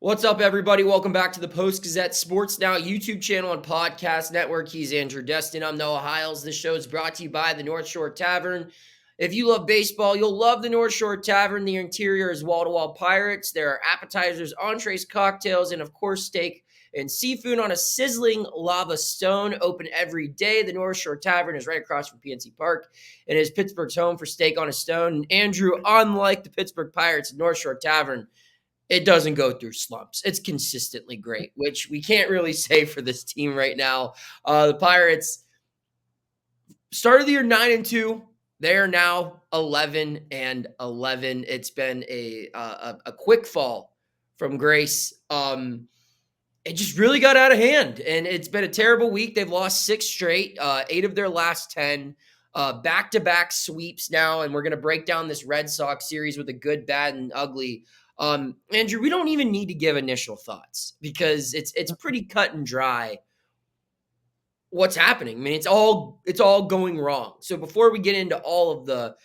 What's up, everybody? Welcome back to the Post-Gazette Sports Now YouTube channel and podcast network. He's Andrew Destin. I'm Noah Hiles. This show is brought to you by the North Shore Tavern. If you love baseball, you'll love the North Shore Tavern. The interior is wall-to-wall Pirates. There are appetizers, entrees, cocktails, and, of course, steak and seafood on a sizzling lava stone. Open every day. The North Shore Tavern is right across from PNC Park and is Pittsburgh's home for steak on a stone. And Andrew, unlike the Pittsburgh Pirates, the North Shore Tavern, it doesn't go through slumps. It's consistently great, which we can't really say for this team right now. The Pirates started the year 9-2. They are now 11-11. It's been a quick fall from grace. It just really got out of hand, and it's been a terrible week. They've lost 6 straight, 8 of their last 10. Back-to-back sweeps now, and we're going to break down this Red Sox series with a good, bad, and ugly. Andrew, we don't even need to give initial thoughts because it's pretty cut and dry what's happening. I mean, it's all going wrong. So before we get into all of the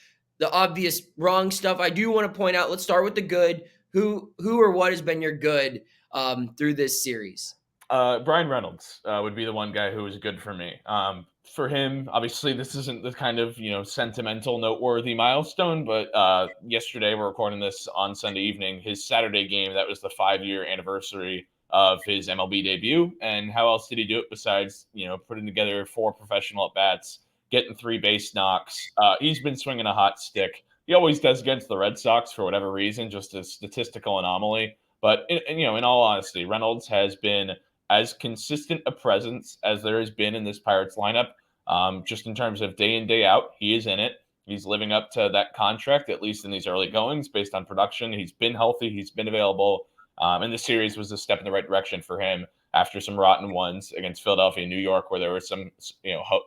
obvious wrong stuff, I do want to point out, let's start with the good. Who or what has been your good through this series? Bryan Reynolds would be the one guy who was good for me. For him, obviously, this isn't the kind of, sentimental, noteworthy milestone, but yesterday, we're recording this on Sunday evening, his Saturday game, that was the 5-year anniversary of his MLB debut. And how else did he do it besides, putting together 4 professional at-bats, getting 3 base knocks? He's been swinging a hot stick. He always does against the Red Sox for whatever reason, just a statistical anomaly. But, in all honesty, Reynolds has been as consistent a presence as there has been in this Pirates lineup. Just in terms of day in, day out, he is in it. He's living up to that contract, at least in these early goings, based on production. He's been healthy. He's been available. And the series was a step in the right direction for him after some rotten ones against Philadelphia and New York, where there were some,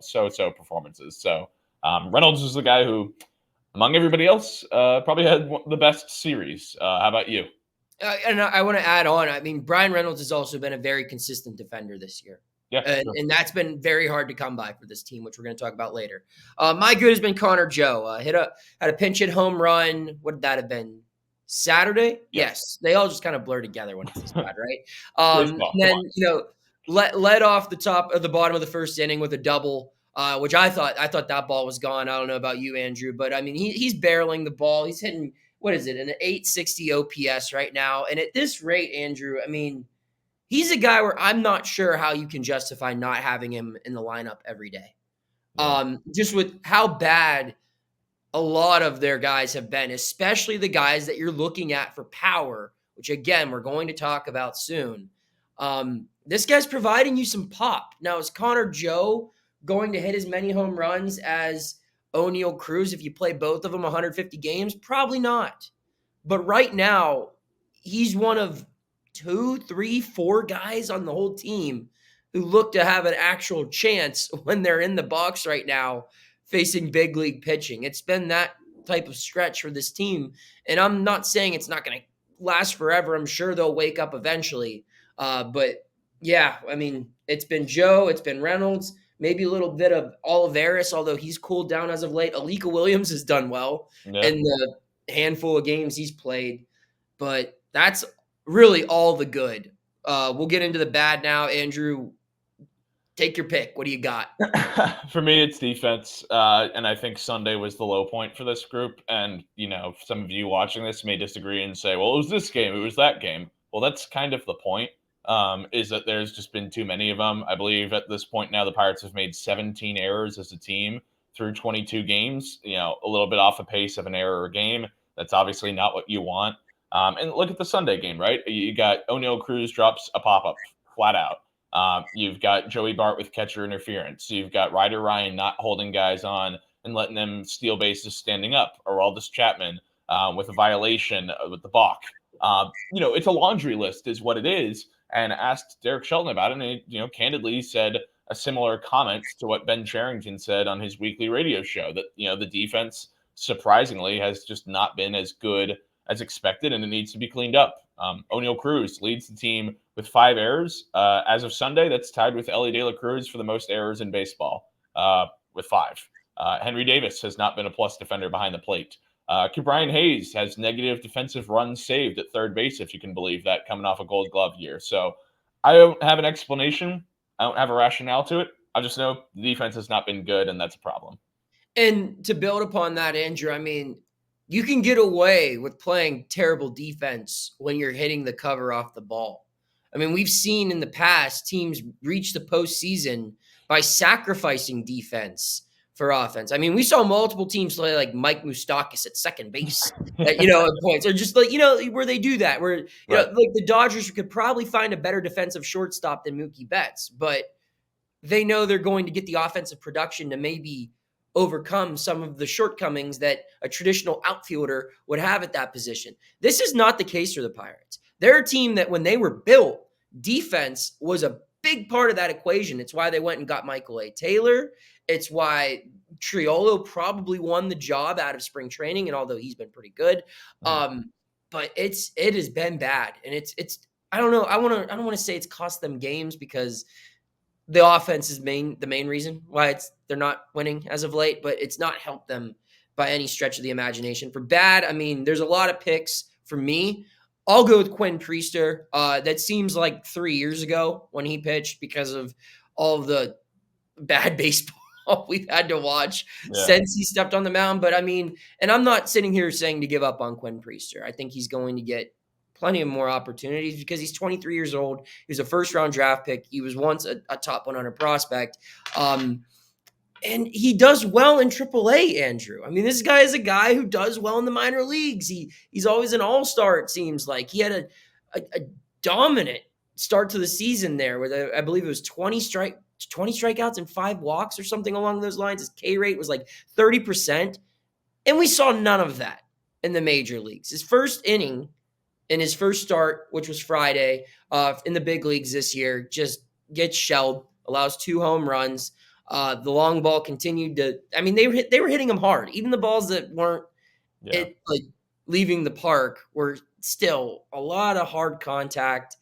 so-so performances. So Reynolds was the guy who, among everybody else, probably had the best series. How about you? And I want to add on, I mean, Bryan Reynolds has also been a very consistent defender this year. Yeah, and that's been very hard to come by for this team, which we're going to talk about later. My good has been Connor Joe. Had a pinch hit home run. What did that have been? Saturday? Yes. They all just kind of blur together when it's this bad, right? And then, led off the top of the bottom of the first inning with a double, which I thought that ball was gone. I don't know about you, Andrew, but I mean, he's barreling the ball. He's hitting, what is it, an 860 OPS right now. And at this rate, Andrew, I mean, he's a guy where I'm not sure how you can justify not having him in the lineup every day. Just with how bad a lot of their guys have been, especially the guys that you're looking at for power, which, again, we're going to talk about soon. This guy's providing you some pop. Now, is Connor Joe going to hit as many home runs as Oneil Cruz if you play both of them 150 games? Probably not. But right now, he's one of 2, 3, 4 guys on the whole team who look to have an actual chance when they're in the box right now facing big league pitching. It's been that type of stretch for this team. And I'm not saying it's not going to last forever. I'm sure they'll wake up eventually. But yeah, I mean, it's been Joe, it's been Reynolds, maybe a little bit of Olivares, although he's cooled down as of late. Alika Williams has done well in the handful of games he's played. But that's really all the good. We'll get into the bad now. Andrew, take your pick. What do you got? For me, it's defense. And I think Sunday was the low point for this group. And, some of you watching this may disagree and say, well, it was this game, it was that game. Well, that's kind of the point, is that there's just been too many of them. I believe at this point now the Pirates have made 17 errors as a team through 22 games, a little bit off a pace of an error a game. That's obviously not what you want. And look at the Sunday game, right? You got Oneil Cruz drops a pop-up flat out. You've got Joey Bart with catcher interference. You've got Ryder Ryan not holding guys on and letting them steal bases standing up. Or Aldis Chapman with a violation with the balk. It's a laundry list is what it is. And asked Derek Shelton about it, and he, candidly said a similar comment to what Ben Cherington said on his weekly radio show, that, the defense surprisingly has just not been as good as expected, and it needs to be cleaned up. Oneil Cruz leads the team with 5 errors. As of Sunday, that's tied with Ellie De La Cruz for the most errors in baseball with 5. Henry Davis has not been a plus defender behind the plate. Bryan Hayes has negative defensive runs saved at third base, if you can believe that, coming off a Gold Glove year. So I don't have an explanation. I don't have a rationale to it. I just know the defense has not been good, and that's a problem. And to build upon that, Andrew, I mean, you can get away with playing terrible defense when you're hitting the cover off the ball. I mean, we've seen in the past teams reach the postseason by sacrificing defense for offense. I mean, we saw multiple teams play like Mike Moustakas at second base, at points, or just like, where they do that, where, like the Dodgers could probably find a better defensive shortstop than Mookie Betts, but they know they're going to get the offensive production to maybe overcome some of the shortcomings that a traditional outfielder would have at that position. This is not the case for the Pirates. They're a team that when they were built, defense was a big part of that equation. It's why they went and got Michael A. Taylor. It's why Triolo probably won the job out of spring training, and although he's been pretty good, but it has been bad, and it's I don't know. I don't want to say it's cost them games because the offense is the main reason why they're not winning as of late, but it's not helped them by any stretch of the imagination. For bad, I mean, there's a lot of picks for me. I'll go with Quinn Priester. That seems like 3 years ago when he pitched because of all of the bad baseball we've had to watch since he stepped on the mound. But I mean, and I'm not sitting here saying to give up on Quinn Priester. I think he's going to get plenty of more opportunities because he's 23 years old. He was a first-round draft pick. He was once a top 100 prospect. And he does well in AAA, Andrew. I mean, this guy is a guy who does well in the minor leagues. He's always an all-star, it seems like. He had a dominant start to the season there with, I believe it was 20 strikeouts and 5 walks or something along those lines. His K rate was like 30%. And we saw none of that in the major leagues. His first inning in his first start, which was Friday, in the big leagues this year, just gets shelled, allows 2 home runs. The long ball continued to – I mean, they were hitting him hard. Even the balls that weren't leaving the park were still a lot of hard contact.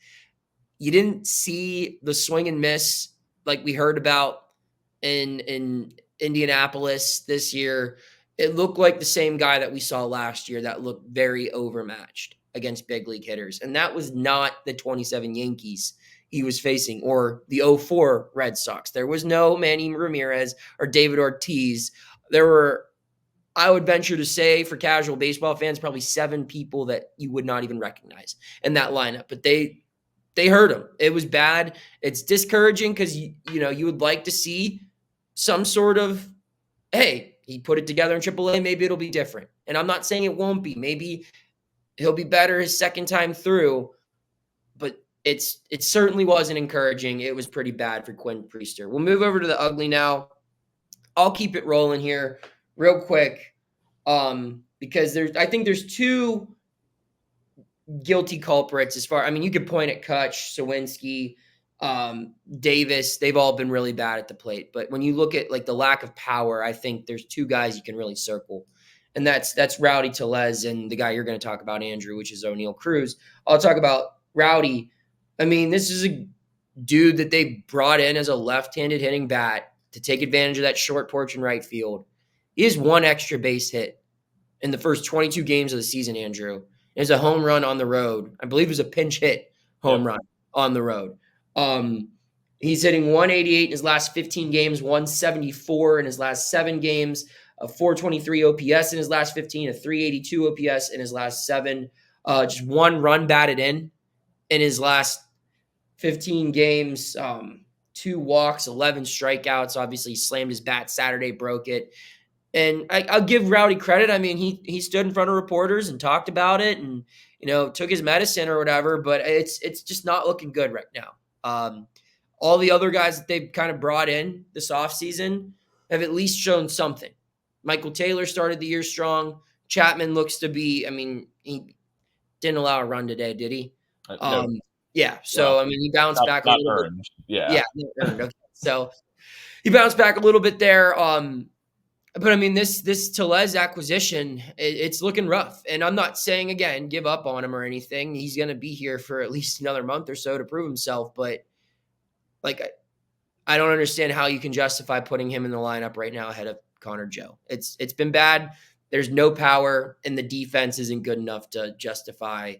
You didn't see the swing and miss like we heard about in Indianapolis this year. It looked like the same guy that we saw last year that looked very overmatched against big league hitters. And that was not the 27 Yankees he was facing or the 04 Red Sox. There was no Manny Ramirez or David Ortiz. There were, I would venture to say, for casual baseball fans, probably 7 people that you would not even recognize in that lineup. But they hurt him. It was bad. It's discouraging because, you would like to see some sort of, hey, he put it together in AAA, maybe it'll be different. And I'm not saying it won't be. Maybe he'll be better his second time through, but it certainly wasn't encouraging. It was pretty bad for Quinn Priester. We'll move over to the ugly now. I'll keep it rolling here real quick because I think there's 2 guilty culprits you could point at Kutch, Sawinski, Davis. They've all been really bad at the plate. But when you look at like the lack of power, I think there's 2 guys you can really circle. And that's Rowdy Tellez and the guy you're going to talk about, Andrew, which is Oneil Cruz. I'll talk about Rowdy. I mean, this is a dude that they brought in as a left-handed hitting bat to take advantage of that short porch in right field. He has 1 extra base hit in the first 22 games of the season, Andrew. There's a home run on the road. I believe it was a pinch hit home run on the road. He's hitting 188 in his last 15 games, 174 in his last 7 games, a 423 OPS in his last 15, a 382 OPS in his last 7. Just 1 run batted in his last 15 games, 2 walks, 11 strikeouts. Obviously, he slammed his bat Saturday, broke it. And I'll give Rowdy credit. I mean, he stood in front of reporters and talked about it and, took his medicine or whatever, but it's just not looking good right now. All the other guys that they've kind of brought in this offseason have at least shown something. Michael Taylor started the year strong. Chapman looks to be, he didn't allow a run today, did he? No. Yeah. So, he bounced back a little bit. Yeah. Okay. So he bounced back a little bit there. But this Tellez acquisition, it's looking rough. And I'm not saying, again, give up on him or anything. He's going to be here for at least another month or so to prove himself. But I don't understand how you can justify putting him in the lineup right now ahead of Connor Joe. It's been bad. there's no power, and the defense isn't good enough to justify,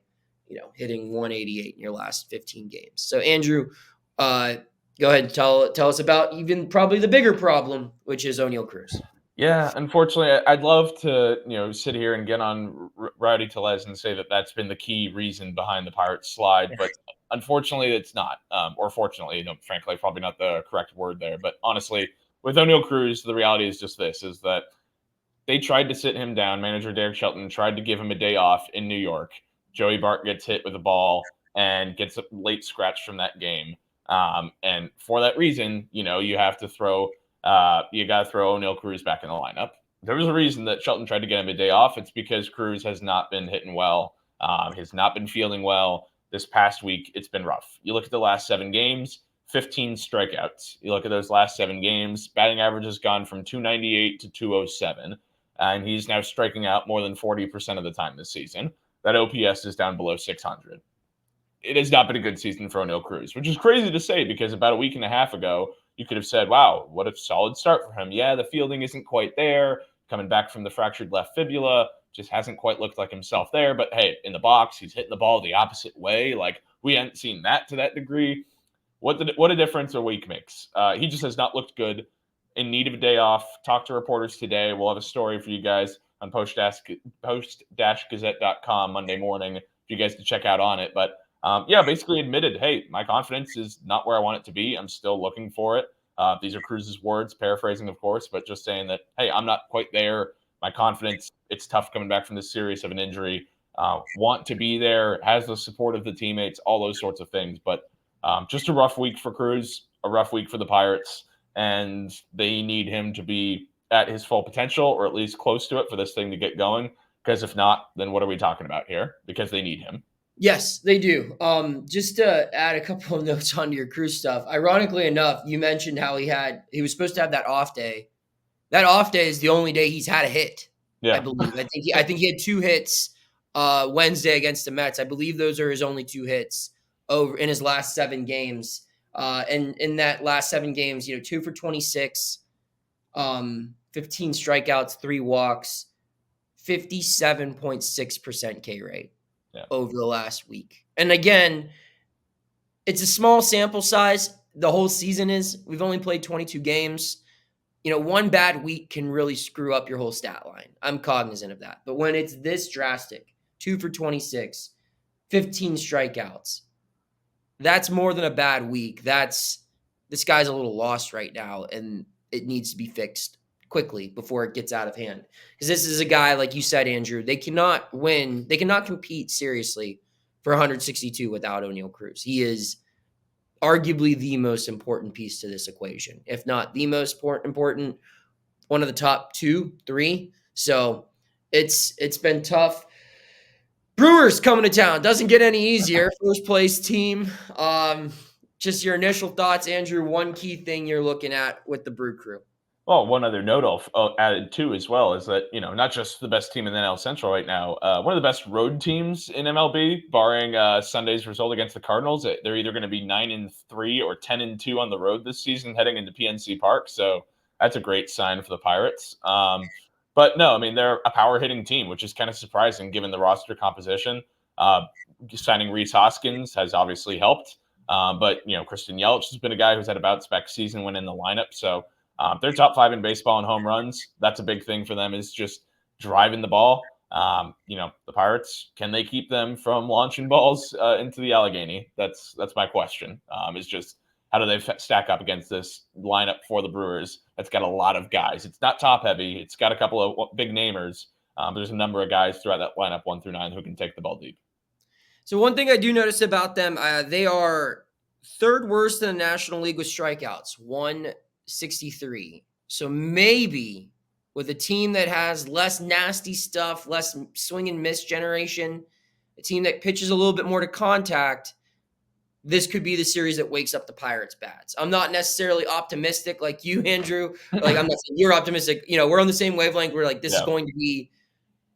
hitting 188 in your last 15 games. So, Andrew, go ahead and tell us about even probably the bigger problem, which is Oneil Cruz. Yeah, unfortunately, I'd love to, sit here and get on Rowdy Tellez and say that that's been the key reason behind the Pirates' slide, but unfortunately, it's not. Or fortunately, frankly, probably not the correct word there. But honestly, with Oneil Cruz, the reality is just this: is that they tried to sit him down. Manager Derek Shelton tried to give him a day off in New York. Joey Bart gets hit with a ball and gets a late scratch from that game. And for that reason, you have to throw you got to throw Oneil Cruz back in the lineup. There was a reason that Shelton tried to get him a day off. It's because Cruz has not been hitting well, has not been feeling well. This past week, it's been rough. You look at the last 7 games, 15 strikeouts. You look at those last 7 games, batting average has gone from 298 to 207, and he's now striking out more than 40% of the time this season. That OPS is down below 600. It has not been a good season for Oneil Cruz, which is crazy to say because about a week and a half ago, you could have said, wow, what a solid start for him. Yeah, the fielding isn't quite there. Coming back from the fractured left fibula, just hasn't quite looked like himself there. But hey, in the box, he's hitting the ball the opposite way. Like, we hadn't seen that to that degree. What a difference a week makes. He just has not looked good. In need of a day off. Talk to reporters today. We'll have a story for you guys on post-gazette.com Monday morning for you guys to check out on it. But basically admitted, hey, my confidence is not where I want it to be. I'm still looking for it. These are Cruz's words, paraphrasing, of course, but just saying that, hey, I'm not quite there. My confidence, it's tough coming back from this series of an injury. Want to be there, has the support of the teammates, all those sorts of things. But just a rough week for Cruz, a rough week for the Pirates, and they need him to be at his full potential or at least close to it for this thing to get going. Because if not, then what are we talking about here? Because they need him. Yes, they do. Just to add a couple of notes onto your Cruz stuff. Ironically enough, you mentioned how he was supposed to have that off day. That off day is the only day he's had a hit. Yeah. I believe. I think he had 2 hits Wednesday against the Mets. I believe those are his only 2 hits over in his last 7 games. And in that last 7 games, 2 for 26, 15 strikeouts, 3 walks, 57.6% K rate. Over the last week. And again, it's a small sample size. The whole season is. We've only played 22 games. One bad week can really screw up your whole stat line. I'm cognizant of that. But when it's this drastic, 2 for 26, 15 strikeouts, that's more than a bad week. This guy's a little lost right now, and it needs to be fixed quickly before it gets out of hand. Because this is a guy, like you said, Andrew, they cannot win. They cannot compete seriously for 162 without Oneil Cruz. He is arguably the most important piece to this equation, if not the most important, one of the top 2, 3. So it's been tough. Brewers coming to town. Doesn't get any easier. First place team. Just your initial thoughts, Andrew, one key thing you're looking at with the Brew Crew. Well, one other note I'll add too as well is that, not just the best team in the NL Central right now, one of the best road teams in MLB, barring Sunday's result against the Cardinals. They're either going to be 9-3 or 10-2 on the road this season heading into PNC Park. So that's a great sign for the Pirates. But no, I mean, they're a power hitting team, which is kind of surprising given the roster composition. Signing Rhys Hoskins has obviously helped. But, Christian Yelich has been a guy who's had a bounce back season when in the lineup. So they're top 5 in baseball in home runs. That's a big thing for them, is just driving the ball. The Pirates, can they keep them from launching balls into the Allegheny? That's my question. Is just how do they stack up against this lineup for the Brewers? That's got a lot of guys. It's not top heavy. It's got a couple of big namers. There's a number of guys throughout that lineup 1 through 9 who can take the ball deep. So one thing I do notice about them, they are 3rd worst in the National League with strikeouts, 163. So maybe with a team that has less nasty stuff, less swing and miss generation, a team that pitches a little bit more to contact, this could be the series that wakes up the Pirates' bats. I'm not necessarily optimistic like you, Andrew. Like, I'm not saying you're optimistic. We're on the same wavelength. We're like, this is going to be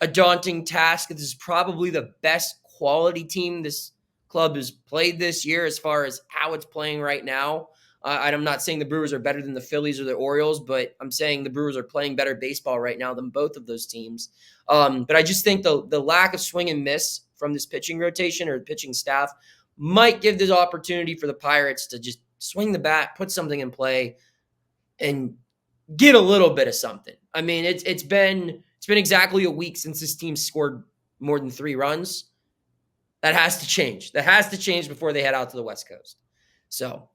a daunting task. This is probably the best quality team this club has played this year as far as how it's playing right now. I'm not saying the Brewers are better than the Phillies or the Orioles, but I'm saying the Brewers are playing better baseball right now than both of those teams. But I just think the lack of swing and miss from this pitching rotation or pitching staff might give this opportunity for the Pirates to just swing the bat, put something in play, and get a little bit of something. I mean, it's been exactly a week since this team scored more than 3 runs. That has to change. That has to change before they head out to the West Coast. So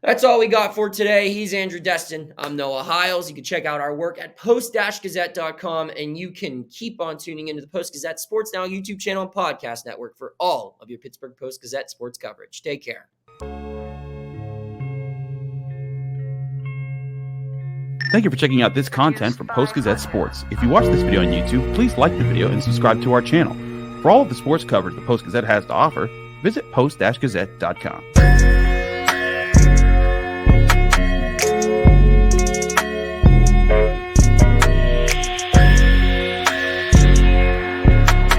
that's all we got for today. He's Andrew Destin. I'm Noah Hiles. You can check out our work at post-gazette.com, and you can keep on tuning into the Post-Gazette Sports Now YouTube channel and podcast network for all of your Pittsburgh Post-Gazette sports coverage. Take care. Thank you for checking out this content from Post-Gazette Sports. If you watch this video on YouTube, please like the video and subscribe to our channel. For all of the sports coverage the Post-Gazette has to offer, visit post-gazette.com.